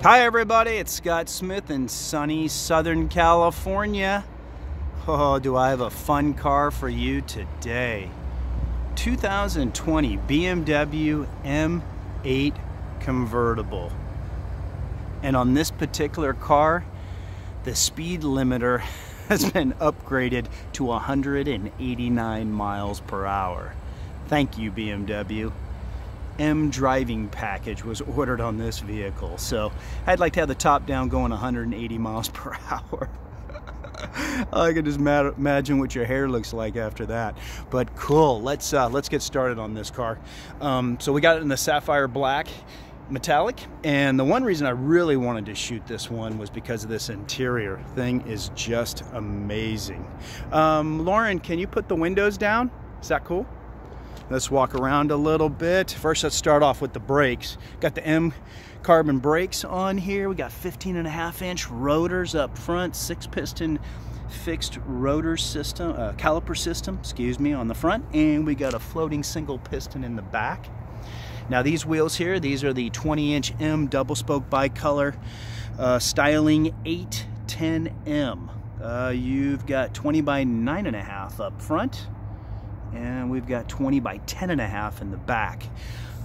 Hi everybody, it's Scott Smith in sunny Southern California. Oh, do I have a fun car for you today. 2020 BMW M8 convertible. And on this particular car, the speed limiter has been upgraded to 189 miles per hour. Thank you, BMW. M driving package was ordered on this vehicle, so I'd like to have the top down going 180 miles per hour. I can just imagine what your hair looks like after that. But cool, let's get started on this car. So we got it in the sapphire black metallic, and the one reason I really wanted to shoot this one was because of this interior. Thing is just amazing. Lauren, can you put the windows down? Is that cool? Let's walk around a little bit. First, let's start off with the brakes. Got the M carbon brakes on here. We got 15.5-inch rotors up front, 6-piston fixed rotor system, caliper system, excuse me, on the front, and we got a floating single piston in the back. Now these wheels here, these are the 20-inch M double spoke bicolor styling 810M. You've got 20 by 9.5 up front, and we've got 20 by 10.5 in the back.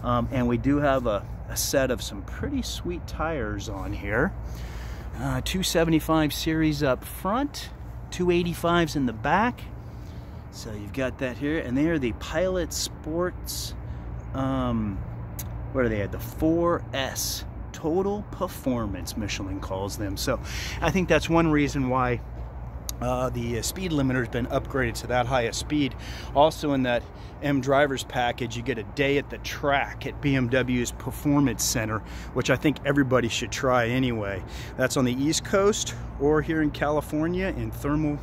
And we do have a set of some pretty sweet tires on here. 275 series up front, 285s in the back. So you've got that here, and they are the Pilot Sports, what are they at? The 4S Total Performance, Michelin calls them. So I think that's one reason why the speed limiter has been upgraded to that high a speed. Also in that M drivers package, you get a day at the track at BMW's Performance Center, which I think everybody should try anyway. That's on the East Coast or here in California, in Thermal,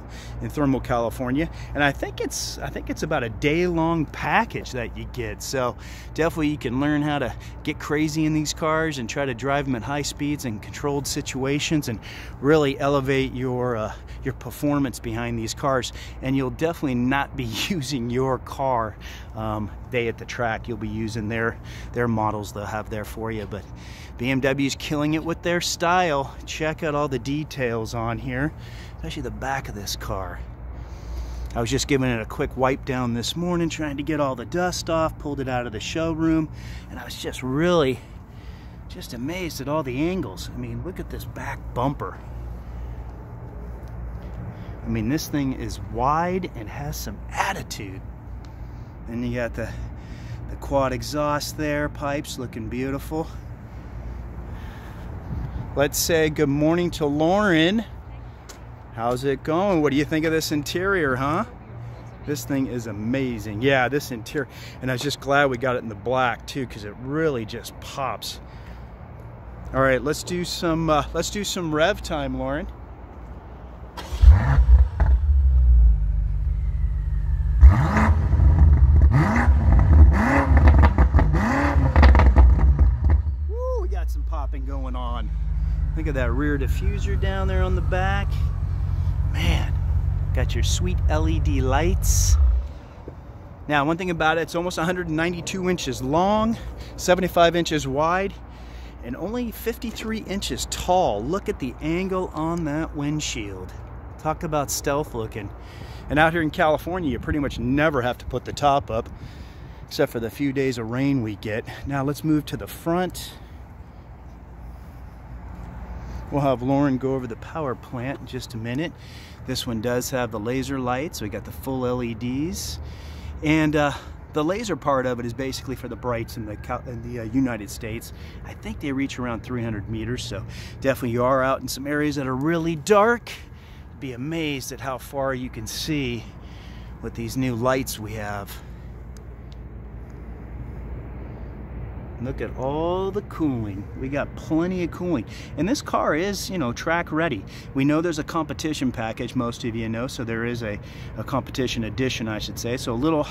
California. And I think it's about a day-long package that you get. So definitely you can learn how to get crazy in these cars and try to drive them at high speeds in controlled situations and really elevate your performance behind these cars. And you'll definitely not be using your car day at the track. You'll be using their models they'll have there for you. But BMW's killing it with their style. Check out all the details on here, especially the back of this car. I was just giving it a quick wipe down this morning, trying to get all the dust off, pulled it out of the showroom, and I was just really amazed at all the angles. I mean, look at this back bumper. I mean, this thing is wide and has some attitude. And you got the quad exhaust there, pipes looking beautiful. Let's say good morning to Lauren. How's it going? What do you think of this interior, huh? This thing is amazing. Yeah, this interior, and I was just glad we got it in the black too, because it really just pops. All right, let's do some rev time, Lauren. Woo, we got some popping going on. Look at that rear diffuser down there on the back. Man, got your sweet LED lights. Now, one thing about it, it's almost 192 inches long, 75 inches wide, and only 53 inches tall. Look at the angle on that windshield. Talk about stealth looking. And out here in California, you pretty much never have to put the top up, except for the few days of rain we get. Now let's move to the front. We'll have Lauren go over the power plant in just a minute. This one does have the laser lights. We got the full LEDs. And the laser part of it is basically for the brights in the United States. I think they reach around 300 meters, so definitely you are out in some areas that are really dark. Be amazed at how far you can see with these new lights we have. Look at all the cooling. We got plenty of cooling. And this car is, you know, track ready. We know there's a competition package, most of you know, so there is a competition edition, I should say. So a little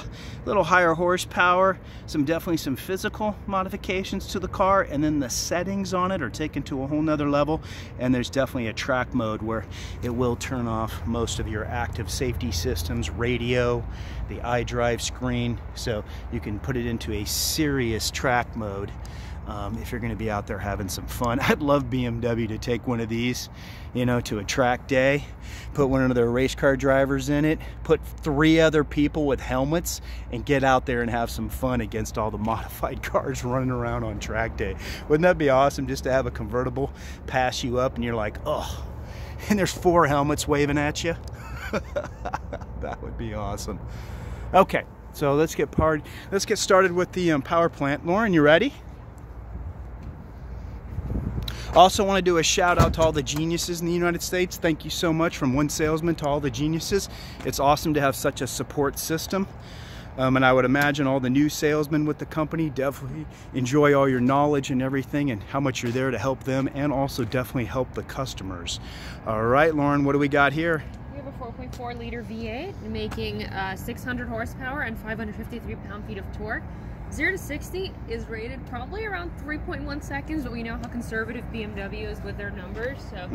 higher horsepower, definitely some physical modifications to the car, and then the settings on it are taken to a whole nother level. And there's definitely a track mode where it will turn off most of your active safety systems, radio, the iDrive screen, so you can put it into a serious track mode if you're going to be out there having some fun. I'd love BMW to take one of these, you know, to a track day, put one of their race car drivers in it, put 3 other people with helmets, and get out there and have some fun against all the modified cars running around on track day. Wouldn't that be awesome, just to have a convertible pass you up and you're like, oh, and there's 4 helmets waving at you? That would be awesome. Okay, so let's get started with the power plant. Lauren, you ready? Also want to do a shout out to all the geniuses in the United States. Thank you so much, from one salesman to all the geniuses. It's awesome to have such a support system. And I would imagine all the new salesmen with the company definitely enjoy all your knowledge and everything, and how much you're there to help them, and also definitely help the customers. All right, Lauren, what do we got here? We have a 4.4 liter V8 making 600 horsepower and 553 pound-feet of torque. 0 to 60 is rated probably around 3.1 seconds, but we know how conservative BMW is with their numbers, so.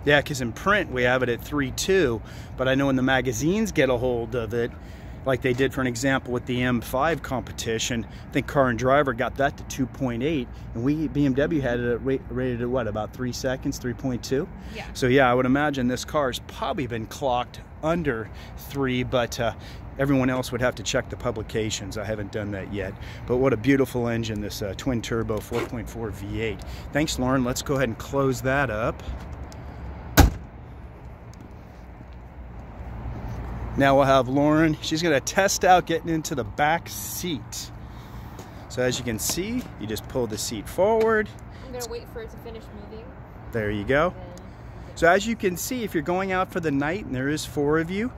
Yeah, because in print we have it at 3.2, but I know when the magazines get a hold of it, like they did, for an example, with the M5 competition, I think Car and Driver got that to 2.8, and BMW had it rated at what, about 3 seconds, 3.2? Yeah. So yeah, I would imagine this car's probably been clocked under 3, but everyone else would have to check the publications. I haven't done that yet. But what a beautiful engine, this twin turbo 4.4 V8. Thanks, Lauren. Let's go ahead and close that up. Now we'll have Lauren. She's going to test out getting into the back seat. So as you can see, you just pull the seat forward. I'm going to wait for it to finish moving. There you go. So as you can see, if you're going out for the night and there is 4 of you,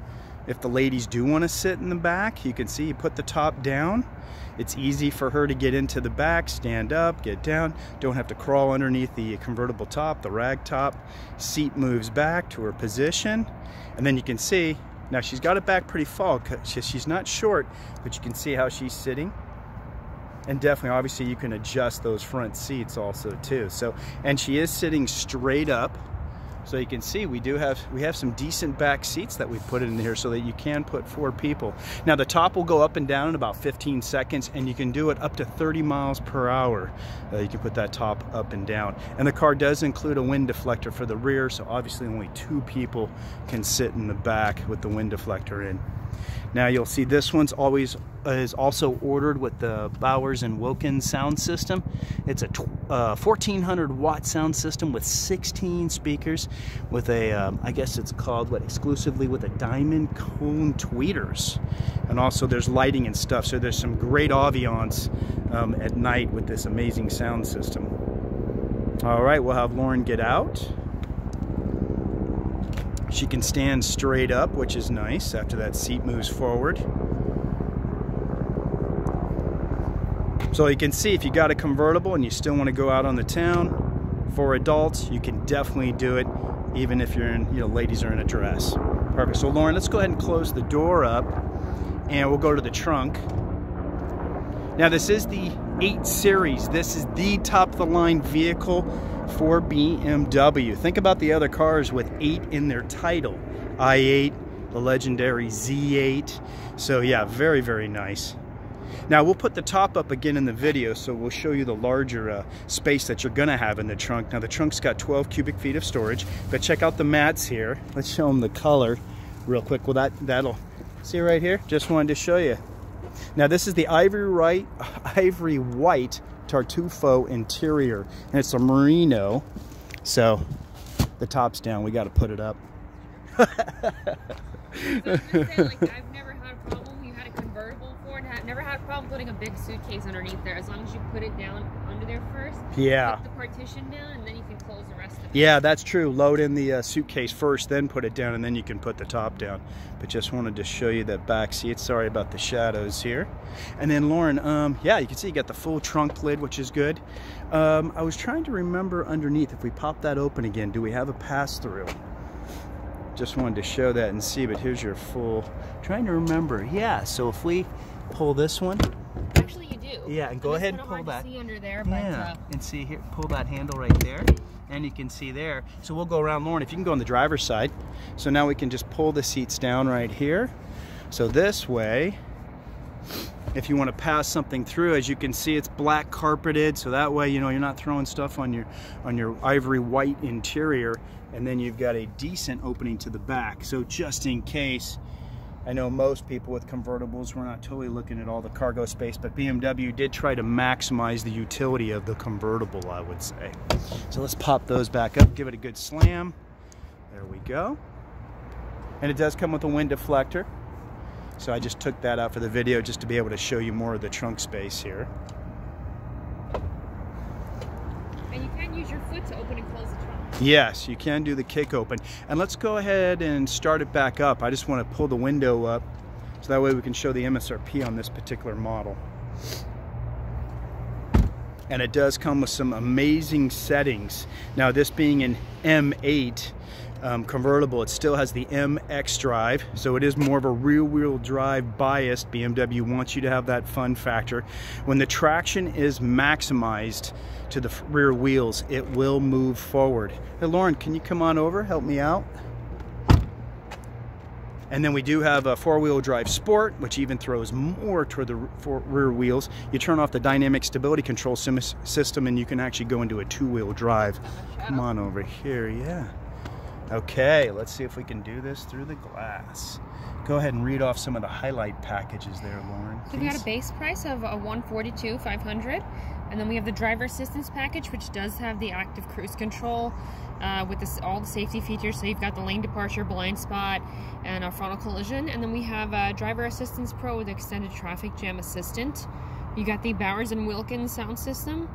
if the ladies do want to sit in the back, you can see you put the top down. It's easy for her to get into the back, stand up, get down. Don't have to crawl underneath the convertible top, the rag top. Seat moves back to her position. And then you can see, now she's got it back pretty far, she's not short, but you can see how she's sitting. And definitely, obviously, you can adjust those front seats also too. So, and she is sitting straight up. So you can see we have some decent back seats that we've put in here so that you can put 4 people. Now the top will go up and down in about 15 seconds, and you can do it up to 30 miles per hour. You can put that top up and down. And the car does include a wind deflector for the rear, so obviously only 2 people can sit in the back with the wind deflector in. Now you'll see this one's is also ordered with the Bowers & Wilkins sound system. It's a 1400 watt sound system with 16 speakers with a, I guess it's called, what, exclusively with a diamond cone tweeters. And also there's lighting and stuff, so there's some great ambiance at night with this amazing sound system. All right, we'll have Lauren get out. She can stand straight up, which is nice after that seat moves forward. So you can see, if you got a convertible and you still want to go out on the town for adults, you can definitely do it, even if you're in, ladies are in a dress. Perfect. So Lauren, let's go ahead and close the door up, and we'll go to the trunk. Now this is the 8 Series. This is the top-of-the-line vehicle for BMW. Think about the other cars with 8 in their title. i8, the legendary Z8. So yeah, very, very nice. Now we'll put the top up again in the video, so we'll show you the larger space that you're gonna have in the trunk. Now the trunk's got 12 cubic feet of storage, but check out the mats here. Let's show them the color real quick. Well, that'll, see right here? Just wanted to show you. Now this is the ivory white Tartufo interior, and it's a merino, so the top's down. We got to put it up. So I was gonna say, like, I've never had a problem. You had a convertible before, and never had a problem putting a big suitcase underneath there, as long as you put it down under there first. Yeah. Put the partition down, and then you can close the rest of it. Yeah, that's true. Load in the suitcase first, then put it down, and then you can put the top down. But just wanted to show you that back seat. Sorry about the shadows here. And then Lauren, yeah, you can see you got the full trunk lid, which is good. I was trying to remember underneath, if we pop that open again, do we have a pass-through? Just wanted to show that and see, but here's your full, trying to remember. Yeah, so if we pull this one. Actually, you do. Yeah, and go ahead and pull that. See under there, but, yeah, and see here, pull that handle right there. And you can see there. So we'll go around, Lauren, if you can go on the driver's side. So now we can just pull the seats down right here. So this way, if you want to pass something through. As you can see, it's black carpeted, so that way, you know, you're not throwing stuff on your ivory white interior. And then you've got a decent opening to the back. So just in case, I know most people with convertibles, we're not totally looking at all the cargo space, but BMW did try to maximize the utility of the convertible, I would say. So let's pop those back up, give it a good slam. There we go. And it does come with a wind deflector. So I just took that out for the video just to be able to show you more of the trunk space here. And you can use your foot to open and close the trunk. Yes, you can do the kick open. And let's go ahead and start it back up. I just want to pull the window up so that way we can show the MSRP on this particular model. And it does come with some amazing settings. Now, this being an M8 convertible, it still has the MX drive, so it is more of a rear-wheel drive biased. BMW wants you to have that fun factor. When the traction is maximized to the rear wheels, it will move forward. Hey Lauren, can you come on over, help me out? And then we do have a four-wheel drive sport, which even throws more toward the rear wheels. You turn off the dynamic stability control system and you can actually go into a two-wheel drive. Come on over here, yeah. Okay, let's see if we can do this through the glass. Go ahead and read off some of the highlight packages there, Lauren. So we got a base price of $142,500, and then we have the driver assistance package, which does have the active cruise control with all the safety features. So you've got the lane departure, blind spot, and a frontal collision. And then we have driver assistance pro with extended traffic jam assistant. You got the Bowers & Wilkins sound system.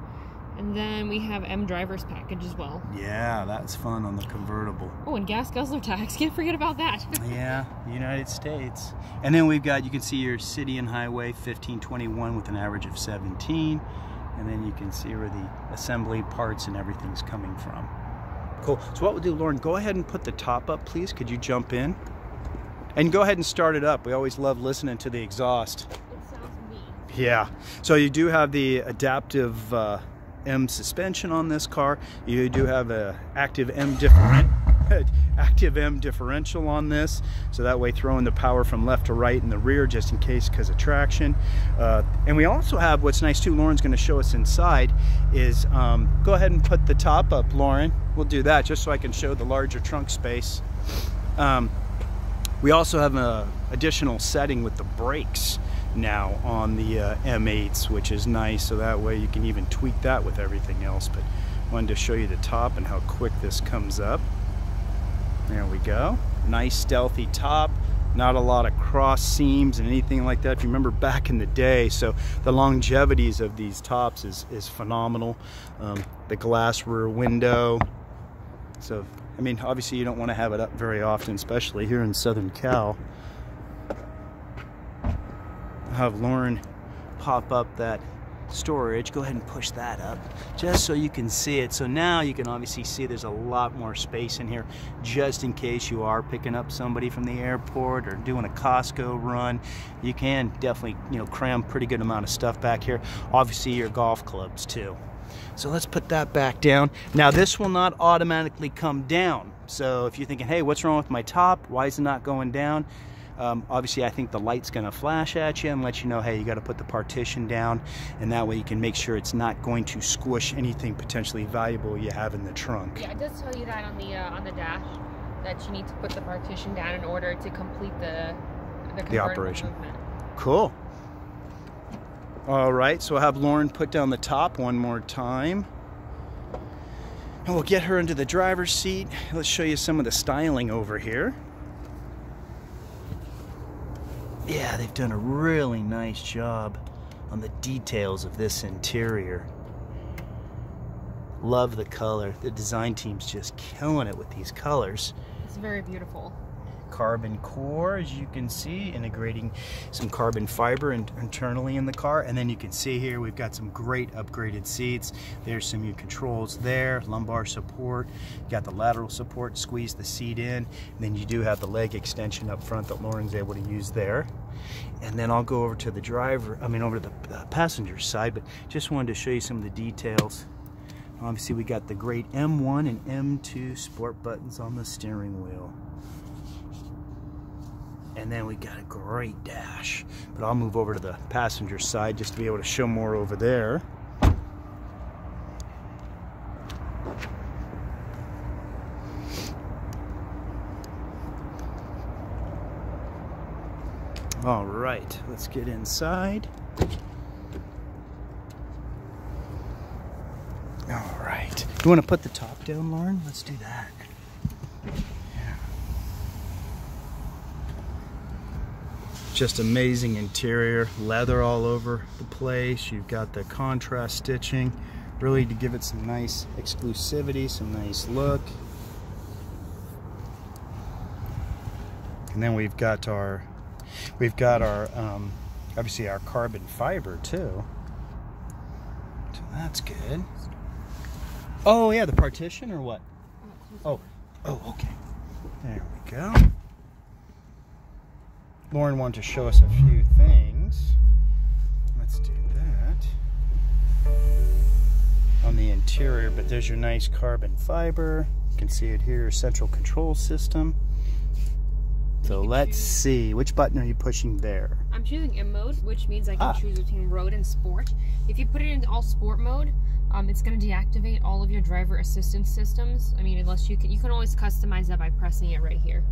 And then we have M driver's package as well. Yeah, that's fun on the convertible. Oh, and gas guzzler tax. Can't forget about that. Yeah, United States. And then we've got, you can see your city and highway 1521 with an average of 17. And then you can see where the assembly parts and everything's coming from. Cool. So what we'll do, Lauren, go ahead and put the top up, please. Could you jump in? And go ahead and start it up. We always love listening to the exhaust. It sounds mean. Yeah. So you do have the adaptive M suspension on this car. You do have a active M differential on this, so that way throwing the power from left to right in the rear just in case because of traction. And we also have, what's nice too, Lauren's going to show us inside, is go ahead and put the top up, Lauren. We'll do that just so I can show the larger trunk space. We also have an additional setting with the brakes now on the M8s, which is nice, so that way you can even tweak that with everything else. But I wanted to show you the top and how quick this comes up. There we go. Nice stealthy top, not a lot of cross seams and anything like that, if you remember back in the day. So the longevities of these tops is phenomenal. The glass rear window, so I mean, obviously you don't want to have it up very often, especially here in Southern Cal. I'll have Lauren pop up that storage. Go ahead and push that up just so you can see it. So now you can obviously see there's a lot more space in here, just in case you are picking up somebody from the airport or doing a Costco run. You can definitely, you know, cram pretty good amount of stuff back here. Obviously your golf clubs too. So let's put that back down. Now this will not automatically come down. So if you're thinking, hey, what's wrong with my top? Why is it not going down? Obviously, I think the light's going to flash at you and let you know, hey, you got to put the partition down, and that way you can make sure it's not going to squish anything potentially valuable you have in the trunk. Yeah, it does tell you that on the dash, that you need to put the partition down in order to complete the operation movement. Cool. All right, so I'll have Lauren put down the top one more time. And we'll get her into the driver's seat. Let's show you some of the styling over here. Yeah, they've done a really nice job on the details of this interior. Love the color. The design team's just killing it with these colors. It's very beautiful. Carbon core, as you can see, integrating some carbon fiber internally in the car. And then you can see here we've got some great upgraded seats. There's some new controls there, lumbar support. You got the lateral support, squeeze the seat in. And then you do have the leg extension up front that Lauren's able to use there. And then I'll go over to the over to the passenger side, but just wanted to show you some of the details. Obviously we got the great M1 and M2 sport buttons on the steering wheel. And then we got a great dash. But I'll move over to the passenger side just to be able to show more over there. All right, let's get inside. All right. You want to put the top down, Lauren? Let's do that. Yeah. Just amazing interior, leather all over the place. You've got the contrast stitching, really to give it some nice exclusivity, some nice look. And then we've got our obviously our carbon fiber too. So that's good. Oh yeah, the partition or what? Oh, okay. There we go. Lauren wanted to show us a few things. Let's do that. On the interior, but there's your nice carbon fiber. You can see it here, central control system. So let's see, which button are you pushing there? I'm choosing M mode, which means I can choose between road and sport. If you put it in all sport mode, it's going to deactivate all of your driver assistance systems. I mean, unless you can always customize that by pressing it right here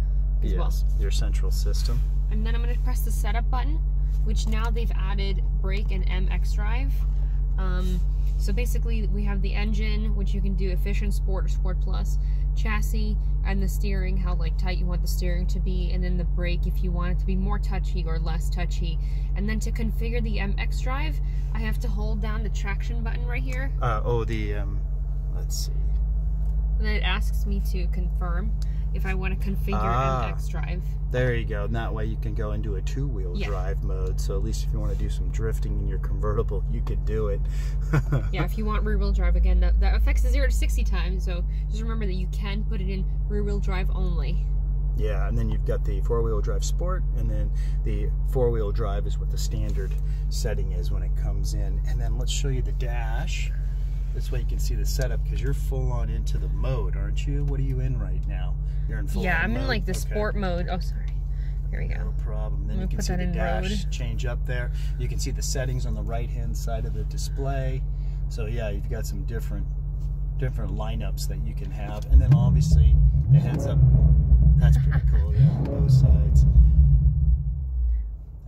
as well. Your central system. And then I'm going to press the setup button, which now they've added brake and MX drive. So basically we have the engine, which you can do efficient, sport, or sport plus, chassis, and the steering, how like tight you want the steering to be, and then the brake if you want it to be more touchy or less touchy. And then to configure the MX drive, I have to hold down the traction button right here. Let's see. And then it asks me to confirm if I want to configure MX drive. There you go. And that way you can go into a two-wheel drive mode. So at least if you want to do some drifting in your convertible, you could do it. Yeah, if you want rear-wheel drive, again, that affects the 0 to 60 time. So just remember that you can put it in rear-wheel drive only. Yeah, and then you've got the four-wheel drive sport, and then the four-wheel drive is what the standard setting is when it comes in. And then let's show you the dash. This way you can see the setup, because you're full on into the mode, aren't you? What are you in right now? You're in full on I'm mode? in like the sport mode. Oh, sorry. Here we go. No problem. Then you can see the dash change up there. You can see the settings on the right-hand side of the display. So yeah, you've got some different lineups that you can have. And then obviously the heads up. That's pretty cool, yeah, on both sides.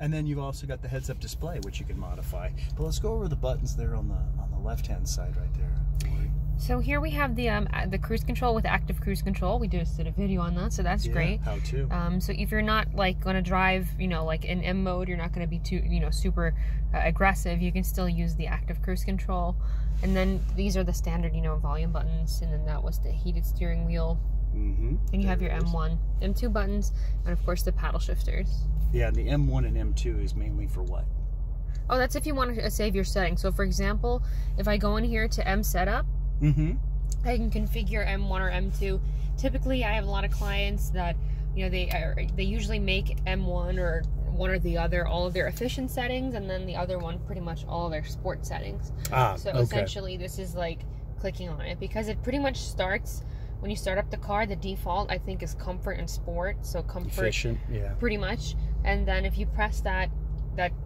And then you've also got the heads-up display, which you can modify. But let's go over the buttons there on the left-hand side right there. So here we have the cruise control with active cruise control. We just did a video on that, so that's great. How to. So if you're not like going to drive, like in M mode, you're not going to be too, super aggressive. You can still use the active cruise control. And then these are the standard, volume buttons. And then that was the heated steering wheel. Mm-hmm. And you have your M1, M2 buttons, and of course the paddle shifters. Yeah, the M1 and M2 is mainly for what? Oh, that's if you want to save your settings. So for example, if I go in here to M setup, I can configure M1 or M2. Typically, I have a lot of clients that, they usually make M1 or one or the other all of their efficient settings, and then the other one pretty much all of their sport settings. So essentially, this is like clicking on it, because it pretty much starts when you start up the car. The default, I think, is comfort and sport. So comfort, efficient, yeah, pretty much. And then if you press that,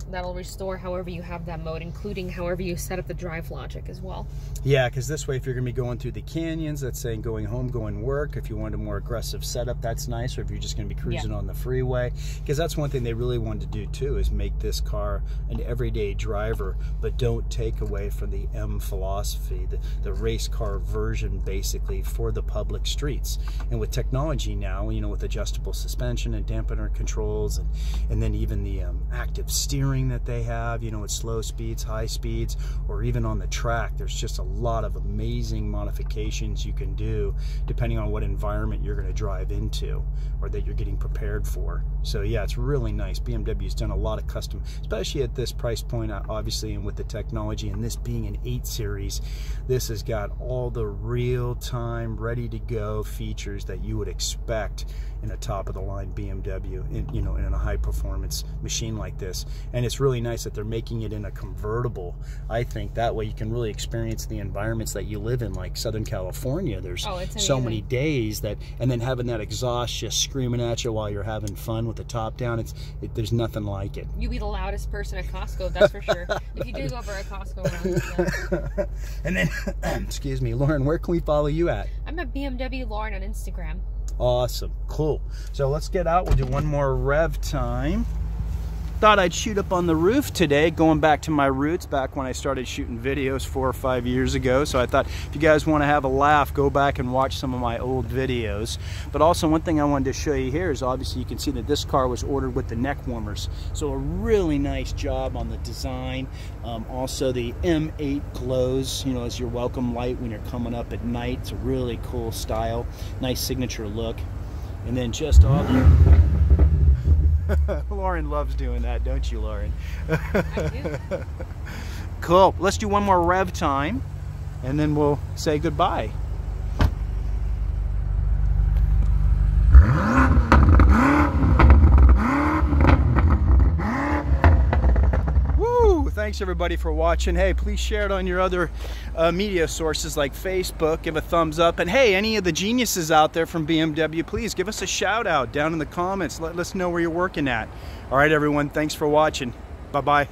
that'll restore however you have that mode, including however you set up the drive logic as well. Yeah, because this way, if you're going to be going through the canyons, that's saying going home, going work, if you want a more aggressive setup, that's nice. Or if you're just going to be cruising on the freeway, because that's one thing they really wanted to do too, is make this car an everyday driver, but don't take away from the M philosophy, the race car version, basically for the public streets. And with technology now, with adjustable suspension and dampener controls, and then even the active steering that they have, at slow speeds, high speeds, or even on the track, there's just a lot of amazing modifications you can do depending on what environment you're going to drive into or that you're getting prepared for. So yeah, it's really nice. BMW's done a lot of custom, especially at this price point, obviously, and with the technology, and this being an 8 Series, this has got all the real-time, ready-to-go features that you would expect in a top-of-the-line BMW, in a high-performance machine like this. And it's really nice that they're making it in a convertible. I think that way you can really experience the environments that you live in, like Southern California. There's so many days that, and then having that exhaust just screaming at you while you're having fun with the top down, there's nothing like it. You'll be the loudest person at Costco, that's for sure. If you do go over a Costco around. And then, excuse me, Lauren, where can we follow you at? I'm at BMW Lauren on Instagram. Awesome, cool. So let's get out. We'll do one more rev time. Thought I'd shoot up on the roof today, going back to my roots, back when I started shooting videos 4 or 5 years ago. So I thought if you guys want to have a laugh, go back and watch some of my old videos. But also one thing I wanted to show you here is obviously you can see that this car was ordered with the neck warmers. So a really nice job on the design. Also the M8 glows, as your welcome light when you're coming up at night. It's a really cool style, nice signature look. And then just all the... Lauren loves doing that, don't you, Lauren? I do. Cool. Let's do one more rev time, and then we'll say goodbye. Woo! Thanks everybody for watching. Hey, please share it on your other media sources like Facebook. Give a thumbs up. And hey, any of the geniuses out there from BMW, please give us a shout out down in the comments. Let us know where you're working at. All right, everyone. Thanks for watching. Bye-bye.